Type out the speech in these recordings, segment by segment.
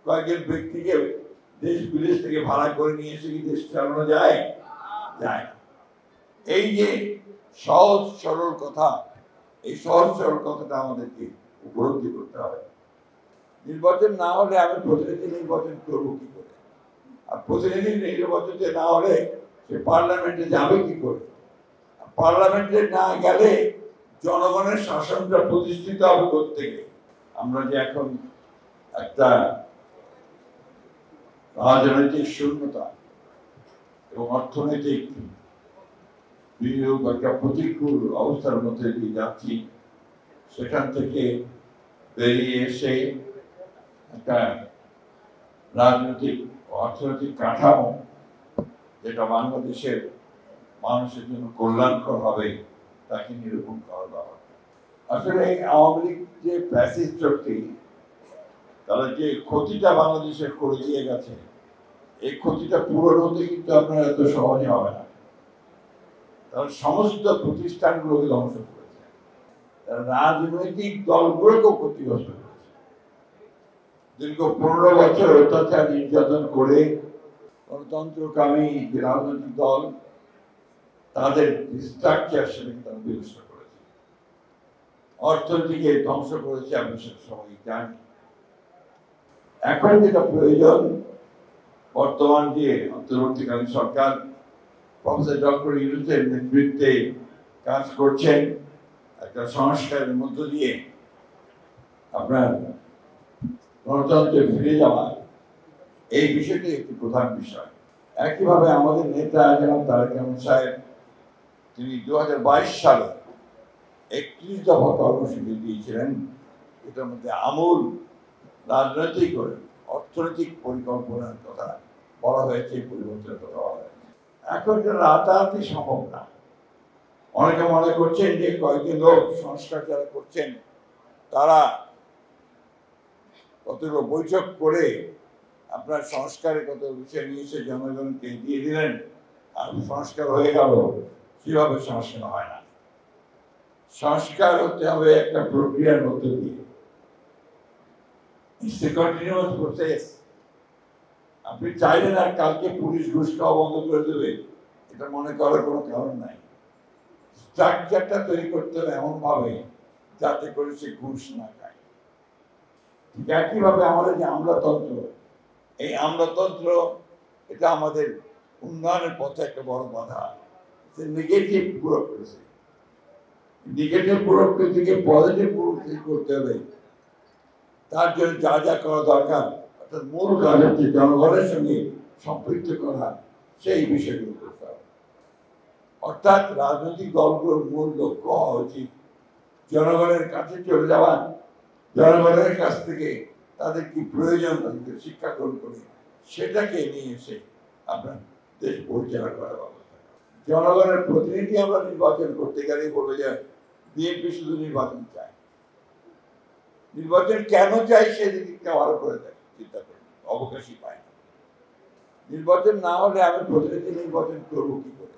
কয়েকজন ব্যক্তিকে দেশ বিদেশ থেকে ভাড়া করে নিয়ে এসে কি দেশ চালানো যায়? যায় না। এই যে সহজ সরল কথা, এই সহজ সরল কথাটা আমাদেরকে উপলব্ধি করতে হবে। নির্বাচন না হলে আমি প্রতিনিধি নির্বাচন করবো কি করে? আর প্রতিনিধি নির্বাচনে না হলে সে পার্লামেন্টে যাবে কি করে? পার্লামেন্টে না গেলে জনগণের শাসনটা প্রতিষ্ঠিত হবে কোত্থেকে? আমরা যে এখন একটা রাজনৈতিক শূন্যতা এবং অর্থনৈতিক একটা প্রতিকূল অবস্থার মধ্যে দিয়ে যাচ্ছি, সেখান থেকে বেরিয়ে এসে একটা রাজনৈতিক অর্থনৈতিক কাঠামো যেটা বাংলাদেশের মানুষের জন্য কল্যাণকর হবে তাকে নিরূপণ করা দরকার। আসলে আওয়ামী লীগ যে ফ্যাসিস্ট শক্তি, তারা যে ক্ষতিটা বাংলাদেশের করে দিয়ে গেছে, এই ক্ষতিটা পূরণ হতে কিন্তু আপনার এত সহজে হবে না। তারা সমস্ত প্রতিষ্ঠানগুলোকে ধ্বংস করেছে, তারা রাজনৈতিক দলগুলোকেও ক্ষতিগ্রস্ত করেছে। দীর্ঘ 15 বছর অত্যাচার নির্যাতন করে গণতন্ত্রকামী যে রাজনৈতিক দল, তাদের স্ট্রাকচার সেটাকে তারা বিনষ্ট করেছে, অর্থনীতিকে ধ্বংস করেছে। আমি সেটা সবাই জানি। এখন যেটা প্রয়োজন, বর্তমান যে অন্তর্বর্তীকালীন সরকার প্রফেসর ডক্টর ইউনূসের নেতৃত্বে কাজ করছেন, একটা সংস্কারের মধ্য দিয়ে আপনার গণতন্ত্রে ফিরে যাওয়া, এই বিষয়টি একটি প্রধান বিষয়। একইভাবে আমাদের নেতা জনাব তারেক রহমান সাহেব, তিনি 2022 সালে 31 দফা কর্মসূচি দিয়েছিলেন। এটার মধ্যে আমূল রাজনৈতিক ও অর্থনৈতিক পরিকল্পনার কথা বলা হয়েছে, পরিবর্তনের কথা বলা হয়েছে। এখন এটা রাতারাতি সম্ভব না। অনেকে মনে করছেন যে কয়েকজন লোক সংস্কার যারা করছেন তারা কতগুলো বৈঠক করে আপনার সংস্কারের কত বিষয় নিয়ে এসে জনগণকে দিয়ে দিলেন আর সংস্কার হয়ে গেল। সেভাবে সংস্কার হয় না। সংস্কার হতে হবে একটা প্রক্রিয়ার মধ্যে দিয়ে। Continuous process. আপনি চাইলেন আর কালকে পুলিশ ঘুষ খাওয়া বন্ধ করে দেবে, এটা মনে করার কোনো কারণ নাই। স্ট্রাকচারটা তৈরি করতে হবে এমন ভাবে যাতে করে সে ঘুষ না খায়। ঠিক একইভাবে আমাদের যে আমলাতন্ত্র, এই আমলাতন্ত্র এটা আমাদের উন্নয়নের পথে একটা বড় বাধা। নেগেটিভ ব্যুরোক্রেসি, নেগেটিভ ব্যুরোক্রেসিকে পজিটিভ ব্যুরোক্রেসি করতে হবে। তার জন্য যা যা করা দরকার, অর্থাৎ মূল কাজ হচ্ছে জনগণের সঙ্গে সম্পৃক্ত করা, সেই বিষয়গুলো করতে হবে। অর্থাৎ রাজনৈতিক দলগুলোর মূল লক্ষ্য হওয়া উচিত জনগণের কাছে চলে যাওয়া, জনগণের কাছ থেকে তাদের কি প্রয়োজন তাদেরকে শিক্ষা গ্রহণ করে সেটাকে নিয়ে এসে আপনার দেশ পরিচালনা করার ব্যবস্থা। জনগণের প্রতিনিধি আমরা নির্বাচন করতে গেলে বলবে যে বিএনপি শুধু নির্বাচন চায়। নির্বাচন কেন চাই সেদিকটা ভালো করে চিন্তা করি, অবকাশই পায় না। নির্বাচন না হলে আমি প্রতিনিধি নির্বাচন করবো কি করে?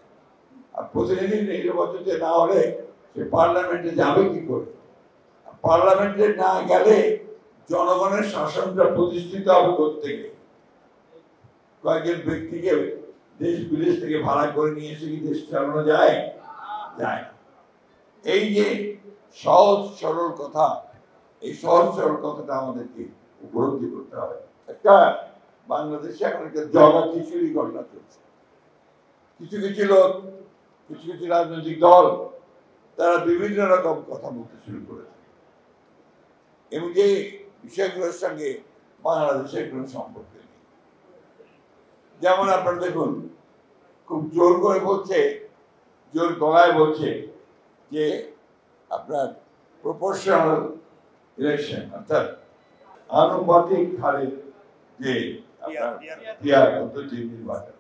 আর প্রতিনিধি নির্বাচনে না হলে সে পার্লামেন্টে যাবে কি করে? পার্লামেন্টে না গেলে জনগণের শাসনটা প্রতিষ্ঠিত হবে কোত্থেকে? কয়েকজন ব্যক্তিকে দেশ বিদেশ থেকে ভাড়া করে নিয়ে এসে কি দেশ চালানো যায়? যায় না। এই যে সহজ সরল কথা, এই সহজ সরল কথাটা আমাদেরকে উপলব্ধি করতে হবে। একটা বাংলাদেশে এখন একটা জগা খিচুড়ি ঘটনা চলছে। কিছু কিছু লোক, কিছু কিছু রাজনৈতিক দল, তারা বিভিন্ন রকম কথা বলতে শুরু করেছে এবং যে বিষয়গুলোর সঙ্গে বাংলাদেশের কোনো সম্পর্ক নেই। যেমন আপনারা দেখুন, খুব জোর করে বলছে, জোর গলায় বলছে যে আপনার প্রপোর্শনাল ইলেকশন, অর্থাৎ আনুপাতিক হারে যে পিয়ার পদ্ধতি নির্বাচন।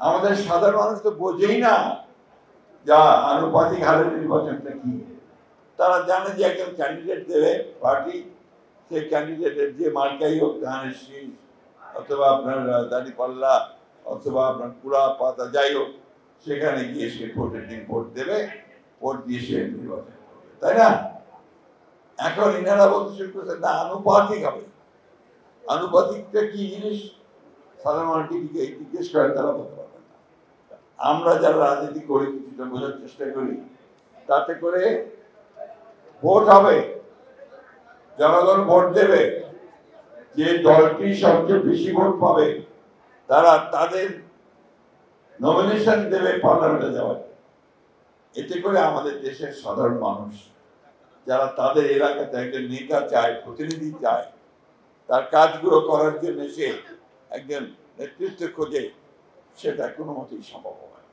আমাদের সাধারণ মানুষ তো বোঝেই না যা আনুপাতিক হারের নির্বাচনটা কি। তারা জানে যে একজন ক্যান্ডিডেট দেবে পার্টি, সেই ক্যান্ডিডেটের যে মার্কাই হোক, ধানের শীষ অথবা আপনার দাঁড়িপাল্লা অথবা আপনার পুরা পাতা, যাই হোক, সেখানে গিয়ে সে ভোটের দিন ভোট দেবে, ভোট দিয়ে সে নির্বাচন করবে, তাই না? এখন ইনারা বলতে শুরু করছে না, আনুপাতিক হবে। আনুপাতিকটা কি জিনিস সাধারণ মানুষকে জিজ্ঞেস করেন তারা বলতে পারবেন না। আমরা যারা রাজনীতি করি কিছুটা বোঝার চেষ্টা করি, তাতে করে ভোট হবে, জনগণ ভোট দেবে, যে দলটি সবচেয়ে বেশি ভোট পাবে তারা তাদের নমিনেশন দেবে পার্লামেন্টে যাওয়ার। এতে করে আমাদের দেশের সাধারণ মানুষ যারা তাদের এলাকাতে একজন নেতা চায়, প্রতিনিধি চায়, তার কাজগুলো করার জন্য সে একজন নেতৃত্ব খোঁজে, সেটা কোনো মতেই সম্ভব হয় না।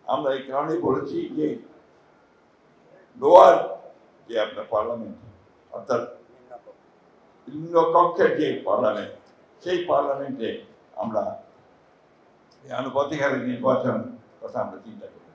আমরা এই কারণে বলেছি যে লোয়ার যে আপনার পার্লামেন্ট, অর্থাৎ নিম্ন কক্ষের যে পার্লামেন্ট, সেই পার্লামেন্টে আমরা আনুপাতিক হারে নির্বাচন কথা আমরা চিন্তা করি।